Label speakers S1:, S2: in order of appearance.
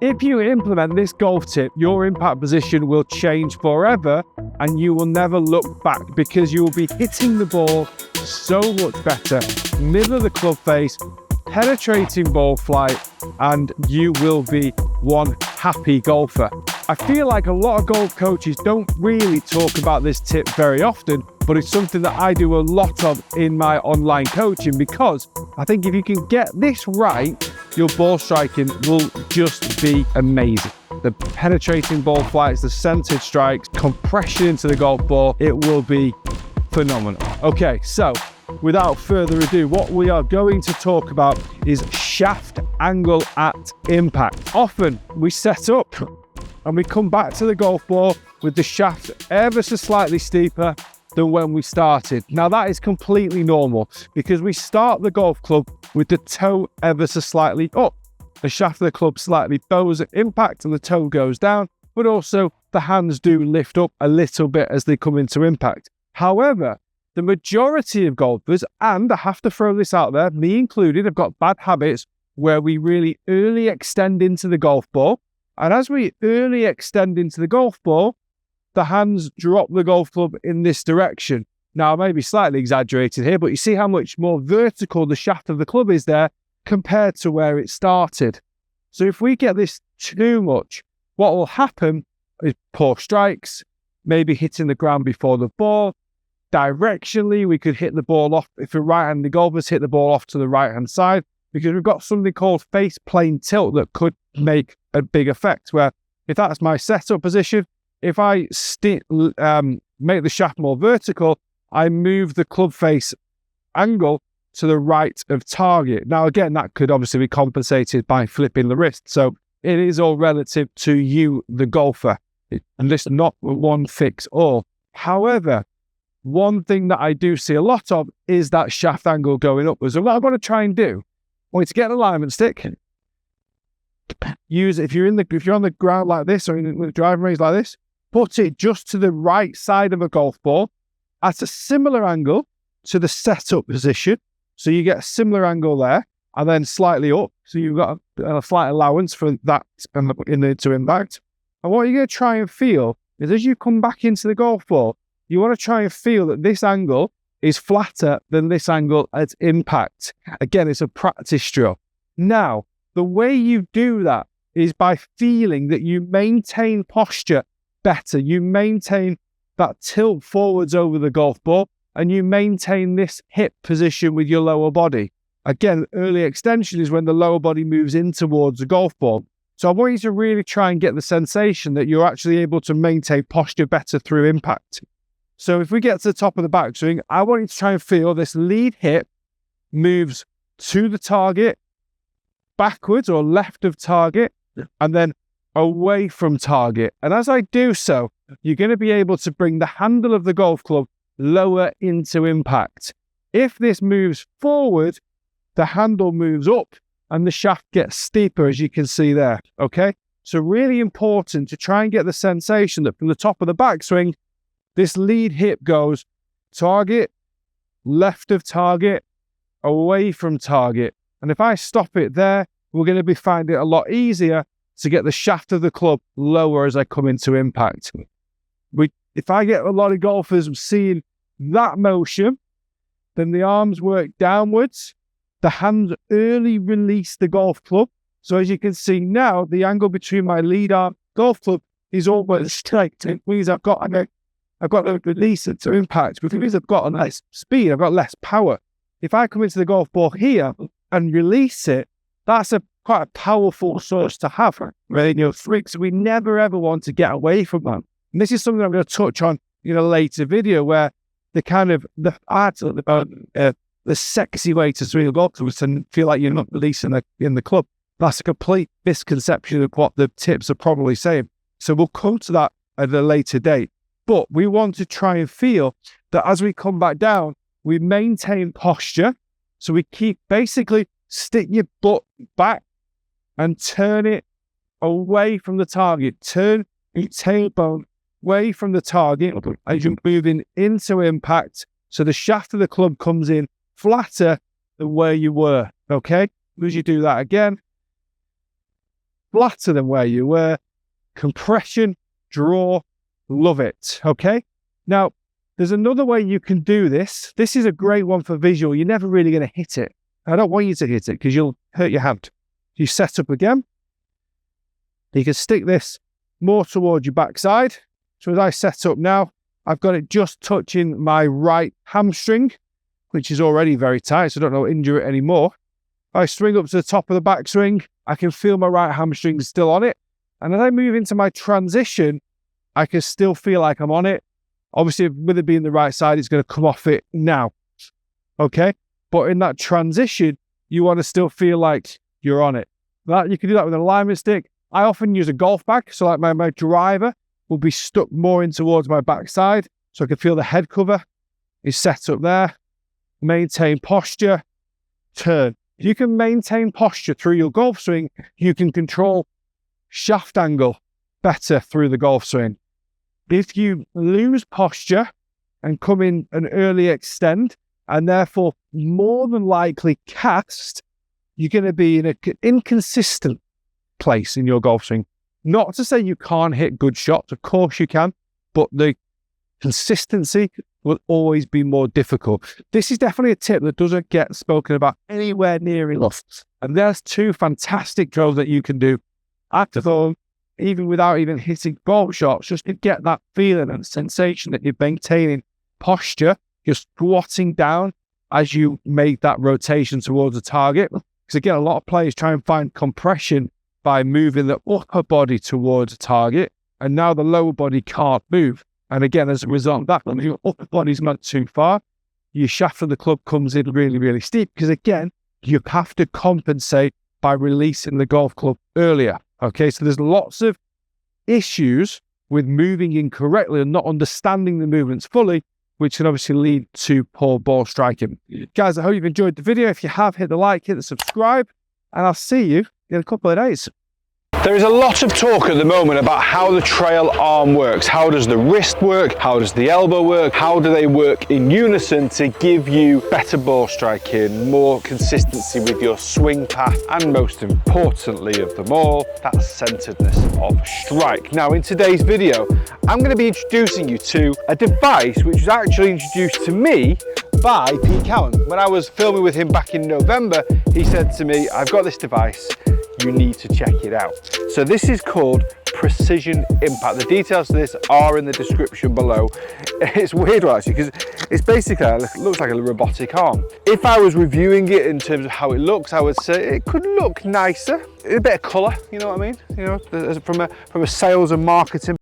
S1: If you implement this golf tip, your impact position will change forever and you will never look back because you will be hitting the ball so much better, middle of the club face, penetrating ball flight, and you will be one happy golfer. I feel like a lot of golf coaches don't really talk about this tip very often, but it's something that I do a lot of in my online coaching because I think if you can get this right, your ball striking will just be amazing. The penetrating ball flights, the centered strikes, compression into the golf ball, it will be phenomenal. Okay, so without further ado, what we are going to talk about is shaft angle at impact. Often we set up and we come back to the golf ball with the shaft ever so slightly steeper than when we started. Now that is completely normal because we start the golf club with the toe ever so slightly up. The shaft of the club slightly bows at impact and the toe goes down, but also the hands do lift up a little bit as they come into impact. However, the majority of golfers, and I have to throw this out there, me included, have got bad habits where we really early extend into the golf ball. And as we early extend into the golf ball, the hands drop the golf club in this direction. Now, I may be slightly exaggerated here, but you see how much more vertical the shaft of the club is there compared to where it started. So if we get this too much, what will happen is poor strikes, maybe hitting the ground before the ball. Directionally, we could hit the ball off. If we're right-handed golfers, hit the ball off to the right-hand side because we've got something called face plane tilt that could make a big effect where if that's my setup position, if I make the shaft more vertical, I move the club face angle to the right of target. Now, again, that could obviously be compensated by flipping the wrist. So it is all relative to you, the golfer, and this is not one fix all. However, one thing that I do see a lot of is that shaft angle going upwards. And what I've got to try and do, I want you to get an alignment stick. Use it if you're on the ground like this or in the driving range like this, put it just to the right side of a golf ball at a similar angle to the setup position. So you get a similar angle there and then slightly up. So you've got a slight allowance for that to impact. And what you're going to try and feel is as you come back into the golf ball, you want to try and feel that this angle is flatter than this angle at impact. Again, it's a practice drill. Now, the way you do that is by feeling that you maintain posture better. You maintain that tilt forwards over the golf ball and you maintain this hip position with your lower body. Again, early extension is when the lower body moves in towards the golf ball. So I want you to really try and get the sensation that you're actually able to maintain posture better through impact. So if we get to the top of the backswing, I want you to try and feel this lead hip moves to the target, backwards or left of target, and then away from target. And as I do so, you're going to be able to bring the handle of the golf club lower into impact. If this moves forward, the handle moves up and the shaft gets steeper, as you can see there. Okay? So really important to try and get the sensation that from the top of the backswing, this lead hip goes target, left of target, away from target. And if I stop it there, we're going to be finding it a lot easier to get the shaft of the club lower as I come into impact. If I get a lot of golfers seeing that motion, then the arms work downwards, the hands early release the golf club. So as you can see now, the angle between my lead arm golf club is almost straight. It means I've got to release it to impact. Because I've got a nice speed, I've got less power. If I come into the golf ball here and release it, that's quite a powerful source to have. Right? So we never ever want to get away from that. And this is something I'm going to touch on in a later video where the sexy way to swing a golf club is to feel like you're not releasing it in the club. That's a complete misconception of what the tips are probably saying. So we'll come to that at a later date. But we want to try and feel that as we come back down, we maintain posture. So we keep basically stick your butt back and turn it away from the target. Turn your tailbone away from the target as you're moving into impact. So the shaft of the club comes in flatter than where you were. Okay? As you do that again, flatter than where you were. Compression, draw, love it, okay? Now, there's another way you can do this. This is a great one for visual. You're never really going to hit it. I don't want you to hit it because you'll hurt your hand. You set up again. You can stick this more towards your backside. So as I set up now, I've got it just touching my right hamstring, which is already very tight, so I don't know injure it anymore. If I swing up to the top of the backswing, I can feel my right hamstring still on it. And as I move into my transition, I can still feel like I'm on it. Obviously, with it being the right side, it's going to come off it now. Okay? But in that transition, you want to still feel like you're on it. You can do that with an alignment stick. I often use a golf bag. So like my driver will be stuck more in towards my backside. So I can feel the head cover is set up there. Maintain posture. Turn. If you can maintain posture through your golf swing, you can control shaft angle better through the golf swing. If you lose posture and come in an early extend, and therefore more than likely cast, you're going to be in an inconsistent place in your golf swing. Not to say you can't hit good shots, of course you can, but the consistency will always be more difficult. This is definitely a tip that doesn't get spoken about anywhere near enough. And there's two fantastic drills that you can do at home, even without even hitting golf shots, just to get that feeling and sensation that you're maintaining posture. You're squatting down as you make that rotation towards the target. Because again, a lot of players try and find compression by moving the upper body towards the target, and now the lower body can't move. And again, as a result of that, when your upper body's not too far, your shaft of the club comes in really, really steep. Because again, you have to compensate by releasing the golf club earlier. Okay, so there's lots of issues with moving incorrectly and not understanding the movements fully, which can obviously lead to poor ball striking. Guys, I hope you've enjoyed the video. If you have, hit the like, hit the subscribe, and I'll see you in a couple of days.
S2: There is a lot of talk at the moment about how the trail arm works. How does the wrist work? How does the elbow work? How do they work in unison to give you better ball striking, more consistency with your swing path, and most importantly of them all, that centeredness of strike. Now in today's video, I'm going to be introducing you to a device which was actually introduced to me by Pete Cowen. When I was filming with him back in November, he said to me, I've got this device, you need to check it out. So this is called Precision Impact. The details of this are in the description below. It's weird actually, because it's basically, it looks like a robotic arm. If I was reviewing it in terms of how it looks, I would say it could look nicer, a bit of colour, you know what I mean? You know, from a sales and marketing